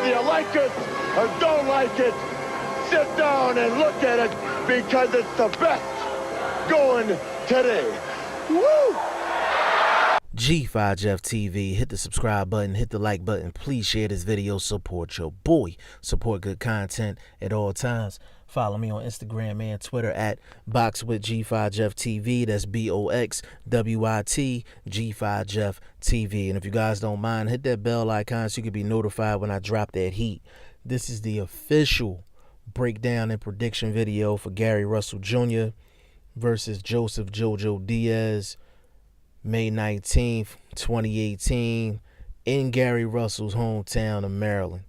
Whether you like it or don't like it, sit down and look at it because it's the best going today. Woo! G5 Jeff TV, hit the subscribe button, hit the like button. Please share this video. Support your boy. Support good content at all times. Follow me on Instagram and Twitter at BoxWithG5 Jeff TV. That's BOXWIT G5 Jeff TV. And if you guys don't mind, hit that bell icon so you can be notified when I drop that heat. This is the official breakdown and prediction video for Gary Russell Jr. versus Joseph JoJo Diaz. May 19th, 2018, in Gary Russell's hometown of Maryland.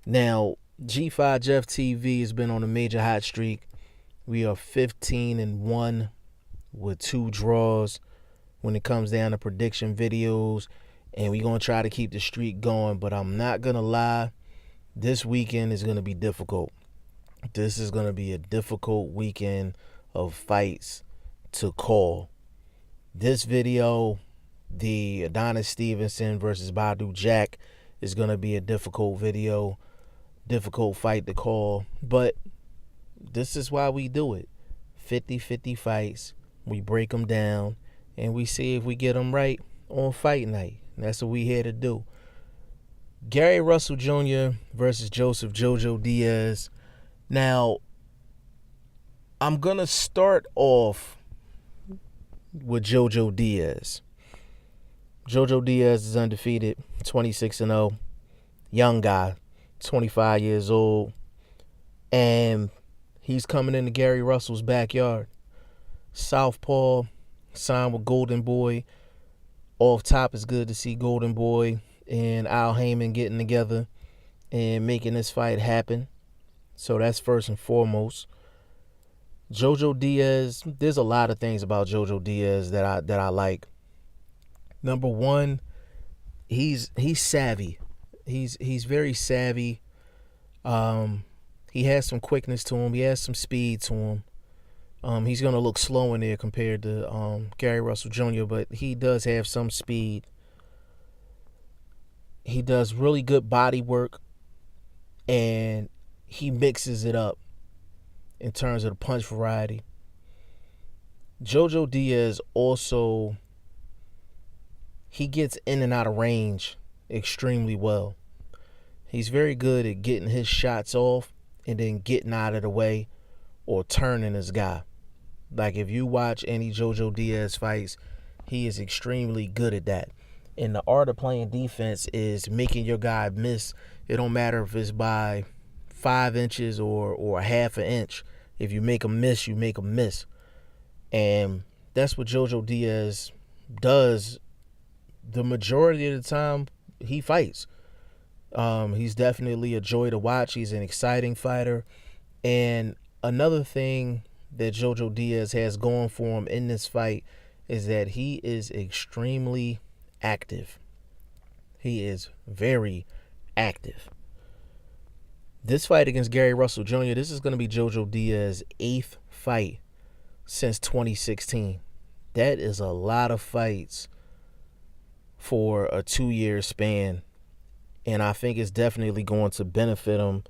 Now, G5 Jeff TV has been on a major hot streak. We are 15-1 with 2 draws when it comes down to prediction videos, and we're going to try to keep the streak going, but I'm not going to lie, this weekend is going to be difficult. This is going to be a difficult weekend of fights to call. This video, the Adonis Stevenson versus Badu Jack, is going to be a difficult video, difficult fight to call. But this is why we do it. 50-50 fights. We break them down, and we see if we get them right on fight night. That's what we here to do. Gary Russell Jr. versus Joseph JoJo Diaz. Now, I'm going to start off with JoJo Diaz. JoJo Diaz is undefeated, 26-0, young guy, 25 years old, and he's coming into Gary Russell's backyard. Southpaw, signed with Golden Boy. Off top, it's good to see Golden Boy and Al Heyman getting together and making this fight happen. So that's first and foremost. JoJo Diaz, there's a lot of things about JoJo Diaz that I like. Number one, he's savvy. He's very savvy. He has some quickness to him. He has some speed to him. He's gonna look slow in there compared to Gary Russell Jr., but he does have some speed. He does really good body work, and he mixes it up in terms of the punch variety. JoJo Diaz also, he gets in and out of range extremely well. He's very good at getting his shots off and then getting out of the way or turning his guy. Like if you watch any JoJo Diaz fights, he is extremely good at that. And the art of playing defense is making your guy miss. It don't matter if it's by 5 inches or a half an inch. If you make a miss, you make a miss. And that's what JoJo Diaz does the majority of the time he fights. He's definitely a joy to watch. He's an exciting fighter. And another thing that JoJo Diaz has going for him in this fight is that he is extremely active. He is very active. This fight against Gary Russell Jr., this is going to be JoJo Diaz's 8th fight since 2016. That is a lot of fights for a 2-year span, and I think it's definitely going to benefit him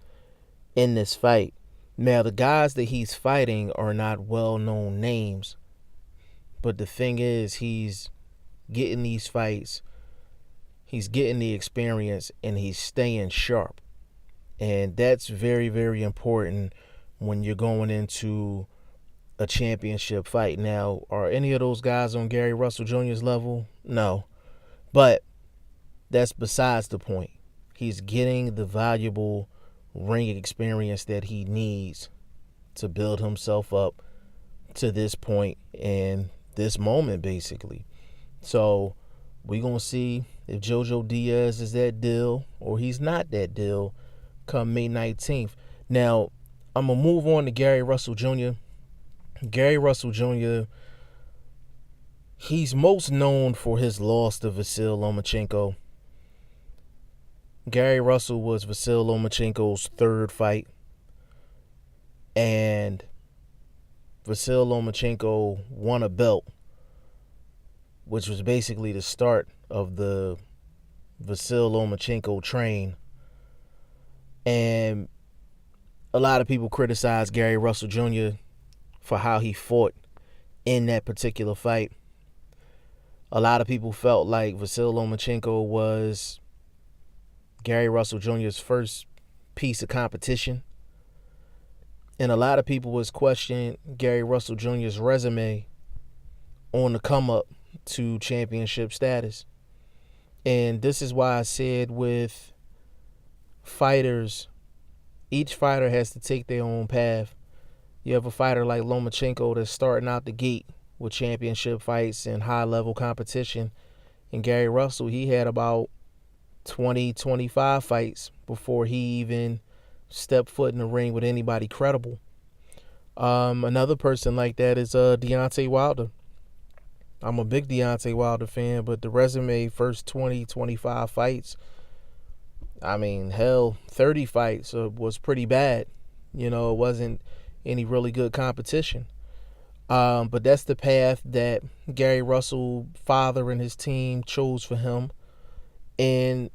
in this fight. Now, the guys that he's fighting are not well-known names, but the thing is, he's getting these fights, he's getting the experience, and he's staying sharp. And that's very, very important when you're going into a championship fight. Now, are any of those guys on Gary Russell Jr.'s level? No. But that's besides the point. He's getting the valuable ring experience that he needs to build himself up to this point and this moment, basically. So we're going to see if JoJo Diaz is that deal or he's not that deal come May 19th. Now, I'm going to move on to Gary Russell Jr. Gary Russell Jr., he's most known for his loss to Vasyl Lomachenko. Gary Russell was Vasyl Lomachenko's 3rd fight. And Vasyl Lomachenko won a belt, which was basically the start of the Vasyl Lomachenko train. And a lot of people criticize Gary Russell Jr. for how he fought in that particular fight. A lot of people felt like Vasyl Lomachenko was Gary Russell Jr.'s first piece of competition. And a lot of people was questioning Gary Russell Jr.'s resume on the come up to championship status. And this is why I said with fighters, each fighter has to take their own path. You have a fighter like Lomachenko that's starting out the gate with championship fights and high-level competition. And Gary Russell, he had about 20, 25 fights before he even stepped foot in the ring with anybody credible. Another person like that is Deontay Wilder. I'm a big Deontay Wilder fan, but the resume, first 20, 25 fights, I mean, hell, 30 fights was pretty bad. You know, it wasn't any really good competition. But that's the path that Gary Russell, father, and his team chose for him. And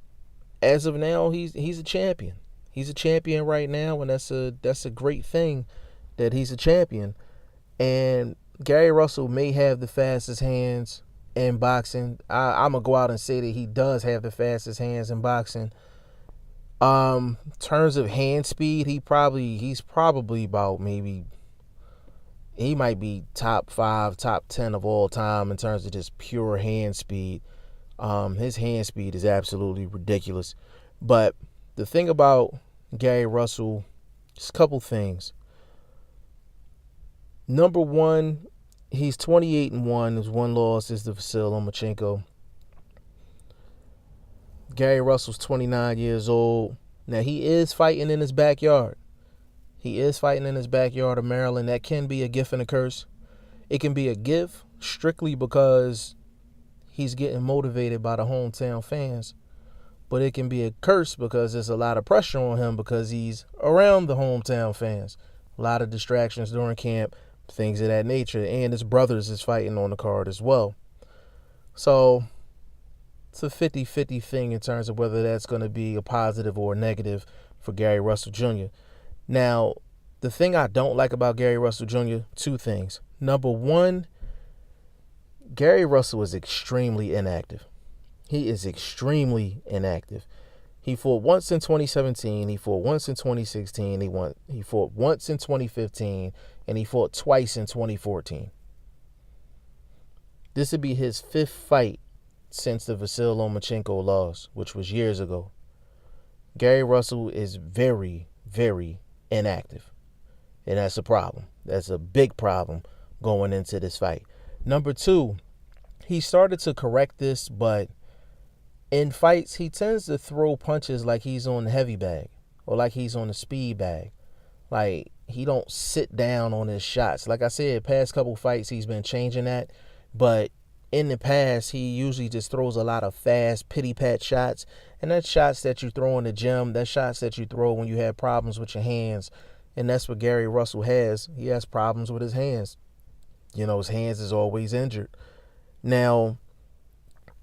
as of now, he's a champion. He's a champion right now, and that's a great thing that he's a champion. And Gary Russell may have the fastest hands in boxing. I'm going to go out and say that he does have the fastest hands in boxing. Terms of hand speed, he's probably about he might be top 5, top 10 of all time in terms of just pure hand speed. His hand speed is absolutely ridiculous. But the thing about Gary Russell, just a couple things. Number one, he's 28-1. His one loss is to Vasyl Lomachenko. Gary Russell's 29 years old. Now, he is fighting in his backyard. He is fighting in his backyard of Maryland. That can be a gift and a curse. It can be a gift strictly because he's getting motivated by the hometown fans. But it can be a curse because there's a lot of pressure on him because he's around the hometown fans. A lot of distractions during camp, things of that nature. And his brothers is fighting on the card as well. So it's a 50-50 thing in terms of whether that's going to be a positive or a negative for Gary Russell Jr. Now, the thing I don't like about Gary Russell Jr., two things. Number one, Gary Russell is extremely inactive. He is extremely inactive. He fought once in 2017, he fought once in 2016, he fought once in 2015, and he fought twice in 2014. This would be his 5th fight since the Vasyl Lomachenko loss, which was years ago. Gary Russell is very, very inactive. And that's a problem. That's a big problem going into this fight. Number two, he started to correct this, but in fights, he tends to throw punches like he's on the heavy bag or like he's on the speed bag. Like, he don't sit down on his shots. Like I said, past couple fights, he's been changing that. But in the past, he usually just throws a lot of fast, pity-pat shots. And that's shots that you throw in the gym. That's shots that you throw when you have problems with your hands. And that's what Gary Russell has. He has problems with his hands. You know, his hands is always injured. Now,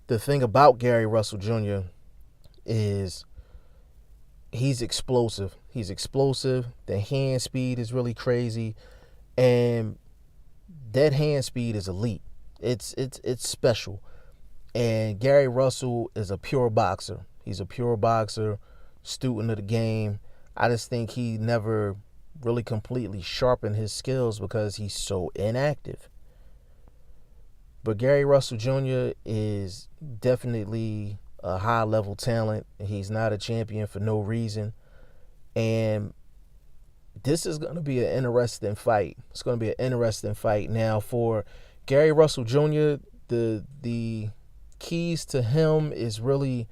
the thing about Gary Russell Jr. is he's explosive. He's explosive. The hand speed is really crazy. And that hand speed is elite. It's special. And Gary Russell is a pure boxer. He's a pure boxer, student of the game. I just think he never really completely sharpened his skills because he's so inactive. But Gary Russell Jr. is definitely a high-level talent. He's not a champion for no reason. And this is going to be an interesting fight. It's going to be an interesting fight. Now, for Gary Russell Jr., the keys to him is really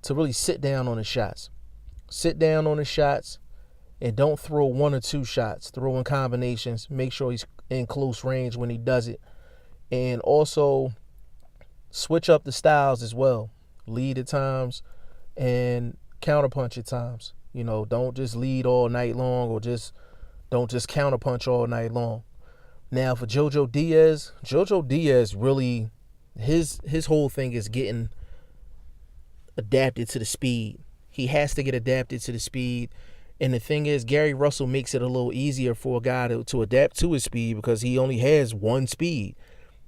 to sit down on his shots. Sit down on his shots and don't throw 1 or 2 shots. Throw in combinations. Make sure he's in close range when he does it. And also switch up the styles as well. Lead at times and counterpunch at times. You know, don't just lead all night long or don't just counterpunch all night long. Now for Jojo Diaz really, his whole thing is getting adapted to the speed. He has to get adapted to the speed. And the thing is, Gary Russell makes it a little easier for a guy to adapt to his speed because he only has one speed.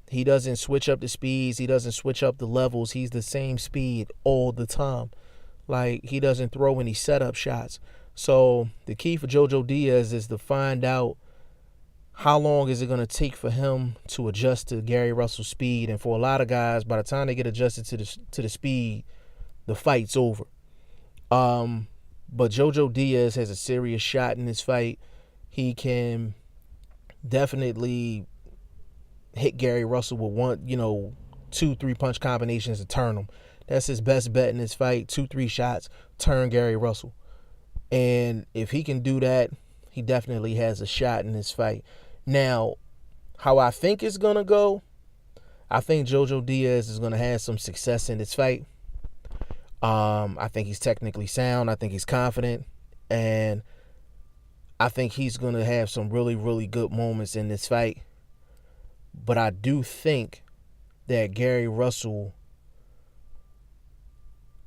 He doesn't switch up the speeds. He doesn't switch up the levels. He's the same speed all the time. Like, he doesn't throw any setup shots. So the key for JoJo Diaz is to find out how long is it going to take for him to adjust to Gary Russell's speed. And for a lot of guys, by the time they get adjusted to the speed, the fight's over. But JoJo Diaz has a serious shot in this fight. He can definitely hit Gary Russell with 2-3 punch combinations to turn him. That's his best bet in this fight. 2-3 shots, turn Gary Russell. And if he can do that, he definitely has a shot in this fight. Now, how I think it's going to go, I think JoJo Diaz is going to have some success in this fight. I think he's technically sound. I think he's confident. And I think he's going to have some really, really good moments in this fight. But I do think that Gary Russell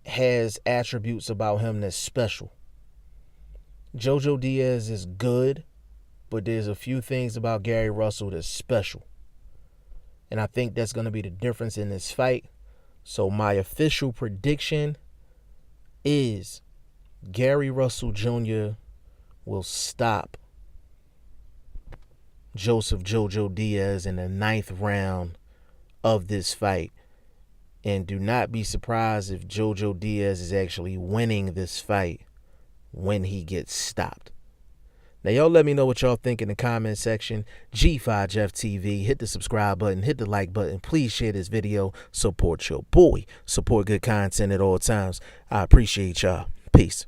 has attributes about him that's special. JoJo Diaz is good, but there's a few things about Gary Russell that's special. And I think that's going to be the difference in this fight. So my official prediction is Gary Russell Jr. will stop Joseph JoJo Diaz in the 9th round of this fight. And do not be surprised if JoJo Diaz is actually winning this fight when he gets stopped. Now, y'all let me know what y'all think in the comment section. G5 Jeff TV. Hit the subscribe button. Hit the like button. Please share this video. Support your boy. Support good content at all times. I appreciate y'all. Peace.